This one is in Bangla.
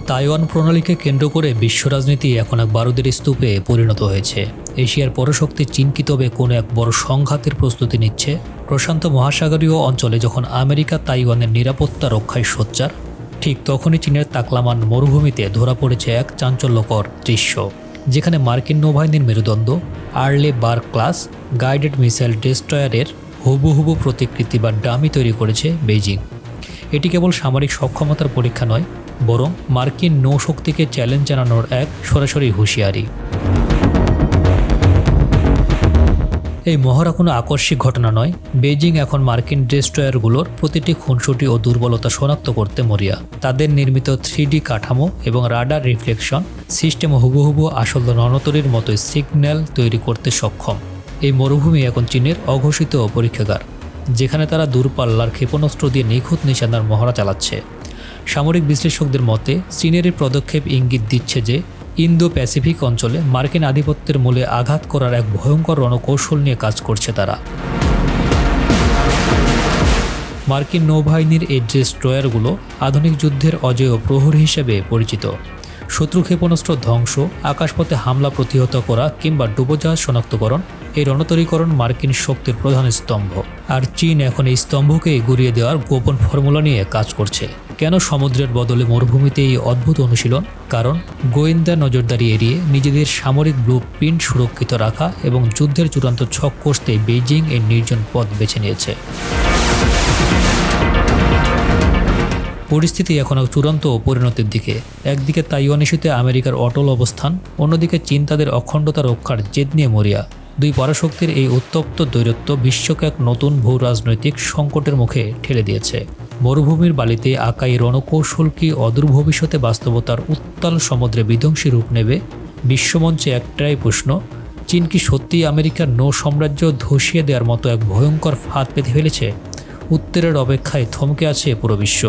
তাইওয়ান প্রণালীকে কেন্দ্র করে বিশ্ব রাজনীতি এখন এক বারুদের স্তূপে পরিণত হয়েছে। এশিয়ার পরাশক্তি চীন কি তবে কোনো এক বড় সংঘাতের প্রস্তুতি নিচ্ছে? প্রশান্ত মহাসাগরীয় অঞ্চলে যখন আমেরিকা তাইওয়ানের নিরাপত্তা রক্ষায় সোচ্চার, ঠিক তখনই চীনের তাকলামান মরুভূমিতে ধরা পড়েছে এক চাঞ্চল্যকর দৃশ্য, যেখানে মার্কিন নৌবাহিনীর মেরুদণ্ড আর্লে বার ক্লাস গাইডেড মিসাইল ডেস্ট্রয়ারের হুবহু প্রতিকৃতি বা ডামি তৈরি করেছে বেইজিং। এটি কেবল সামরিক সক্ষমতার পরীক্ষা নয়, বরং মার্কিন নৌশক্তিকে চ্যালেঞ্জ জানানোর এক সরাসরি হুঁশিয়ারি। এই মহড়া কোনো আকস্মিক ঘটনা নয়। বেইজিং এখন মার্কিন ডেস্ট্রয়ারগুলোর প্রতিটি খুনসুটি ও দুর্বলতা শনাক্ত করতে মরিয়া। তাদের নির্মিত 3D কাঠামো এবং রাডার রিফ্লেকশন সিস্টেম হুবহু আসল রণতরীর মতোই সিগন্যাল তৈরি করতে সক্ষম। এই মরুভূমি এখন চীনের অঘোষিত পরীক্ষাগার, যেখানে তারা দূরপাল্লার ক্ষেপণাস্ত্র দিয়ে নিখুঁত নিশানার মহড়া চালাচ্ছে। সামরিক বিশ্লেষকদের মতে চীনের এই পদক্ষেপ ইঙ্গিত দিচ্ছে যে ইন্দো প্যাসিফিক অঞ্চলে মার্কিন আধিপত্যের মূলে আঘাত করার এক ভয়ঙ্কর রণকৌশল নিয়ে কাজ করছে তারা। মার্কিন নৌবাহিনীর এই ডেস্ট্রয়ারগুলো আধুনিক যুদ্ধের অজেয় প্রহরী হিসেবে পরিচিত। শত্রু ক্ষেপণাস্ত্র ধ্বংস, আকাশপথে হামলা প্রতিহত করা কিংবা ডুবোজাহাজ শনাক্তকরণ, এই রণতরীকরণ মার্কিন শক্তির প্রধান স্তম্ভ। আর চীন এখন এই স্তম্ভকেই গুঁড়িয়ে দেওয়ার গোপন ফর্মুলা নিয়ে কাজ করছে। কেন সমুদ্রের বদলে মরুভূমিতে এই অদ্ভুত অনুশীলন? কারণ গোয়েন্দা নজরদারি এড়িয়ে নিজেদের সামরিক ব্লু প্রিন্ট সুরক্ষিত রাখা এবং যুদ্ধের চূড়ান্ত ছক কষতে বেইজিং এই নির্জন পথ বেছে নিয়েছে। পরিস্থিতি এখন চূড়ান্ত পরিণতির দিকে। একদিকে তাইওয়ান ইস্যুতে আমেরিকার অটল অবস্থান, অন্যদিকে চীন তাদের অখণ্ডতা রক্ষার জেদ নিয়ে মরিয়া। দুই পরাশক্তির এই উত্তপ্ত দ্বৈরথ্য বিশ্বকে এক নতুন ভূ রাজনৈতিক সংকটের মুখে ঠেলে দিয়েছে। মরুভূমির বালিতে আঁকা এই রণকৌশল কি অদূর ভবিষ্যতে বাস্তবতার উত্তাল সমুদ্রে বিধ্বংসী রূপ নেবে? বিশ্বমঞ্চে একটাই প্রশ্ন, চীন কি সত্যিই আমেরিকার নৌ সাম্রাজ্য ধসিয়ে দেওয়ার মতো এক ভয়ঙ্কর ফাঁদ পেতে ফেলেছে? উত্তরের অপেক্ষায় থমকে আছে পুরো বিশ্ব।